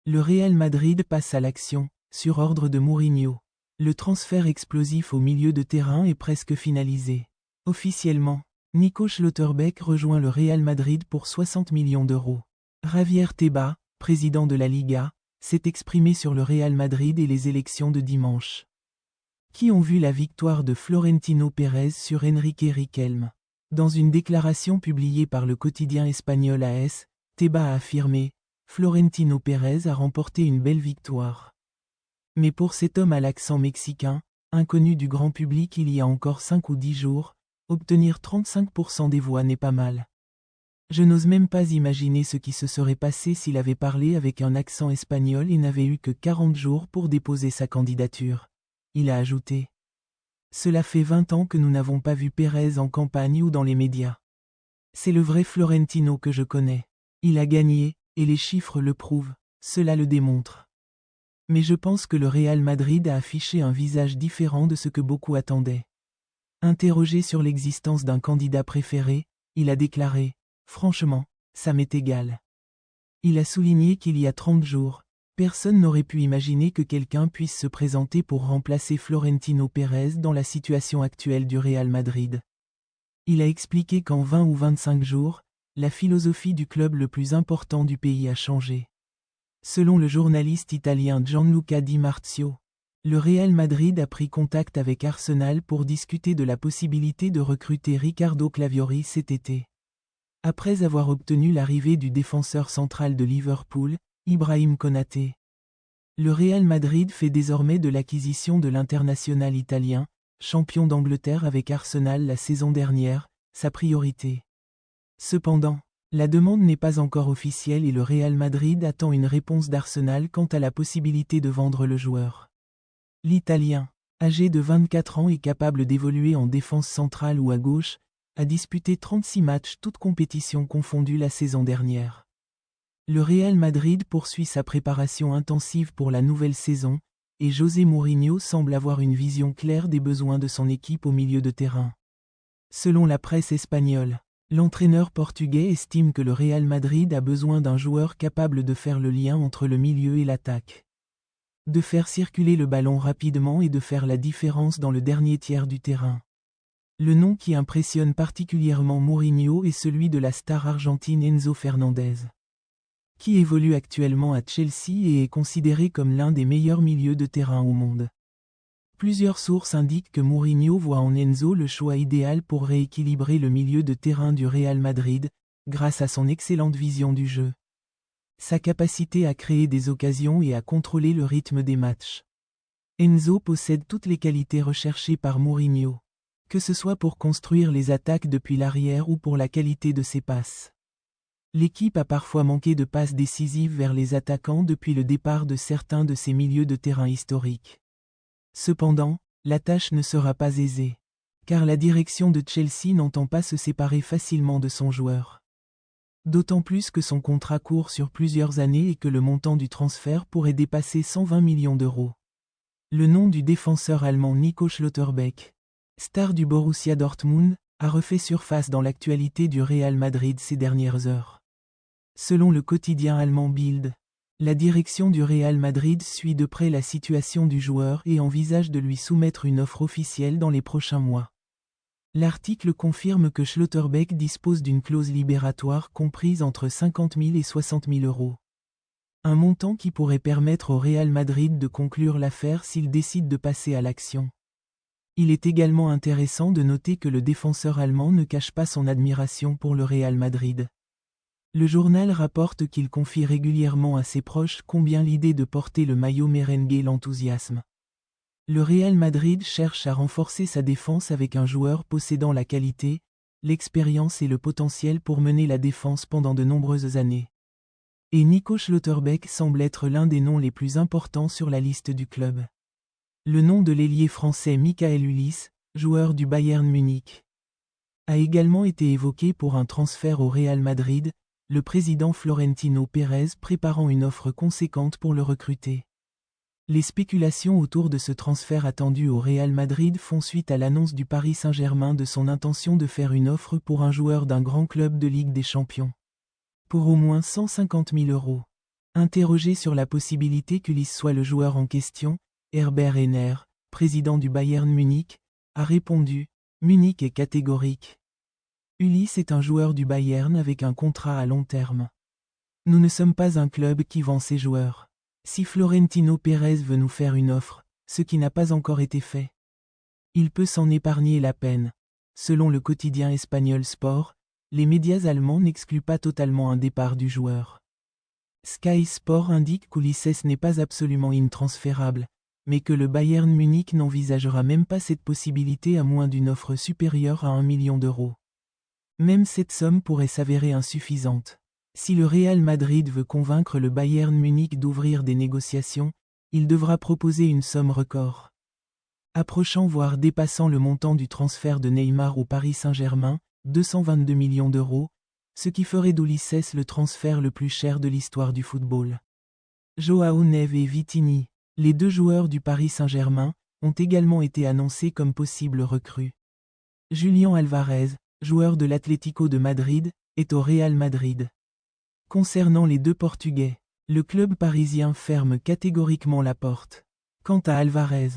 Le Real Madrid passe à l'action, sur ordre de Mourinho. Le transfert explosif au milieu de terrain est presque finalisé. Officiellement, Nico Schlotterbeck rejoint le Real Madrid pour 60 millions d'euros. Javier Tebas, président de la Liga, s'est exprimé sur le Real Madrid et les élections de dimanche. Qui ont vu la victoire de Florentino Pérez sur Enrique Riquelme. Dans une déclaration publiée par le quotidien espagnol AS, Tebas a affirmé « Florentino Pérez a remporté une belle victoire. Mais pour cet homme à l'accent mexicain, inconnu du grand public il y a encore 5 ou 10 jours, obtenir 35% des voix n'est pas mal. Je n'ose même pas imaginer ce qui se serait passé s'il avait parlé avec un accent espagnol et n'avait eu que 40 jours pour déposer sa candidature. » Il a ajouté. Cela fait 20 ans que nous n'avons pas vu Pérez en campagne ou dans les médias. C'est le vrai Florentino que je connais. Il a gagné, et les chiffres le prouvent, cela le démontre. Mais je pense que le Real Madrid a affiché un visage différent de ce que beaucoup attendaient. Interrogé sur l'existence d'un candidat préféré, il a déclaré « Franchement, ça m'est égal ». Il a souligné qu'il y a 30 jours, personne n'aurait pu imaginer que quelqu'un puisse se présenter pour remplacer Florentino Pérez dans la situation actuelle du Real Madrid. Il a expliqué qu'en 20 ou 25 jours, la philosophie du club le plus important du pays a changé. Selon le journaliste italien Gianluca Di Marzio, le Real Madrid a pris contact avec Arsenal pour discuter de la possibilité de recruter Ricardo Claviori cet été. Après avoir obtenu l'arrivée du défenseur central de Liverpool, Ibrahim Konaté. Le Real Madrid fait désormais de l'acquisition de l'international italien, champion d'Angleterre avec Arsenal la saison dernière, sa priorité. Cependant, la demande n'est pas encore officielle et le Real Madrid attend une réponse d'Arsenal quant à la possibilité de vendre le joueur. L'Italien, âgé de 24 ans et capable d'évoluer en défense centrale ou à gauche, a disputé 36 matchs toutes compétitions confondues la saison dernière. Le Real Madrid poursuit sa préparation intensive pour la nouvelle saison, et José Mourinho semble avoir une vision claire des besoins de son équipe au milieu de terrain. Selon la presse espagnole, l'entraîneur portugais estime que le Real Madrid a besoin d'un joueur capable de faire le lien entre le milieu et l'attaque. De faire circuler le ballon rapidement et de faire la différence dans le dernier tiers du terrain. Le nom qui impressionne particulièrement Mourinho est celui de la star argentine Enzo Fernandez, qui évolue actuellement à Chelsea et est considéré comme l'un des meilleurs milieux de terrain au monde. Plusieurs sources indiquent que Mourinho voit en Enzo le choix idéal pour rééquilibrer le milieu de terrain du Real Madrid, grâce à son excellente vision du jeu. Sa capacité à créer des occasions et à contrôler le rythme des matchs. Enzo possède toutes les qualités recherchées par Mourinho, que ce soit pour construire les attaques depuis l'arrière ou pour la qualité de ses passes. L'équipe a parfois manqué de passes décisives vers les attaquants depuis le départ de certains de ses milieux de terrain historiques. Cependant, la tâche ne sera pas aisée, car la direction de Chelsea n'entend pas se séparer facilement de son joueur. D'autant plus que son contrat court sur plusieurs années et que le montant du transfert pourrait dépasser 120 millions d'euros. Le nom du défenseur allemand Nico Schlotterbeck, star du Borussia Dortmund, a refait surface dans l'actualité du Real Madrid ces dernières heures. Selon le quotidien allemand Bild, la direction du Real Madrid suit de près la situation du joueur et envisage de lui soumettre une offre officielle dans les prochains mois. L'article confirme que Schlotterbeck dispose d'une clause libératoire comprise entre 50 000 et 60 000 euros. Un montant qui pourrait permettre au Real Madrid de conclure l'affaire s'il décide de passer à l'action. Il est également intéressant de noter que le défenseur allemand ne cache pas son admiration pour le Real Madrid. Le journal rapporte qu'il confie régulièrement à ses proches combien l'idée de porter le maillot merengue l'enthousiasme. Le Real Madrid cherche à renforcer sa défense avec un joueur possédant la qualité, l'expérience et le potentiel pour mener la défense pendant de nombreuses années. Et Nico Schlotterbeck semble être l'un des noms les plus importants sur la liste du club. Le nom de l'ailier français Michael Ulysse, joueur du Bayern Munich, a également été évoqué pour un transfert au Real Madrid, le président Florentino Pérez préparant une offre conséquente pour le recruter. Les spéculations autour de ce transfert attendu au Real Madrid font suite à l'annonce du Paris Saint-Germain de son intention de faire une offre pour un joueur d'un grand club de Ligue des Champions. Pour au moins 150 000 euros. Interrogé sur la possibilité qu'Ulysse soit le joueur en question, Herbert Henner, président du Bayern Munich, a répondu « Munich est catégorique. Ulysse est un joueur du Bayern avec un contrat à long terme. Nous ne sommes pas un club qui vend ses joueurs. Si Florentino Pérez veut nous faire une offre, ce qui n'a pas encore été fait, il peut s'en épargner la peine. » Selon le quotidien espagnol Sport, les médias allemands n'excluent pas totalement un départ du joueur. Sky Sport indique qu'Ulisses n'est pas absolument intransférable, mais que le Bayern Munich n'envisagera même pas cette possibilité à moins d'une offre supérieure à 1 million d'euros. Même cette somme pourrait s'avérer insuffisante. Si le Real Madrid veut convaincre le Bayern Munich d'ouvrir des négociations, il devra proposer une somme record. Approchant voire dépassant le montant du transfert de Neymar au Paris Saint-Germain, 222 millions d'euros, ce qui ferait d'Ulisses le transfert le plus cher de l'histoire du football. Joao Neves et Vitinha, les deux joueurs du Paris Saint-Germain, ont également été annoncés comme possibles recrues. Julián Alvarez, joueur de l'Atlético de Madrid, est au Real Madrid. Concernant les deux Portugais, le club parisien ferme catégoriquement la porte. Quant à Alvarez,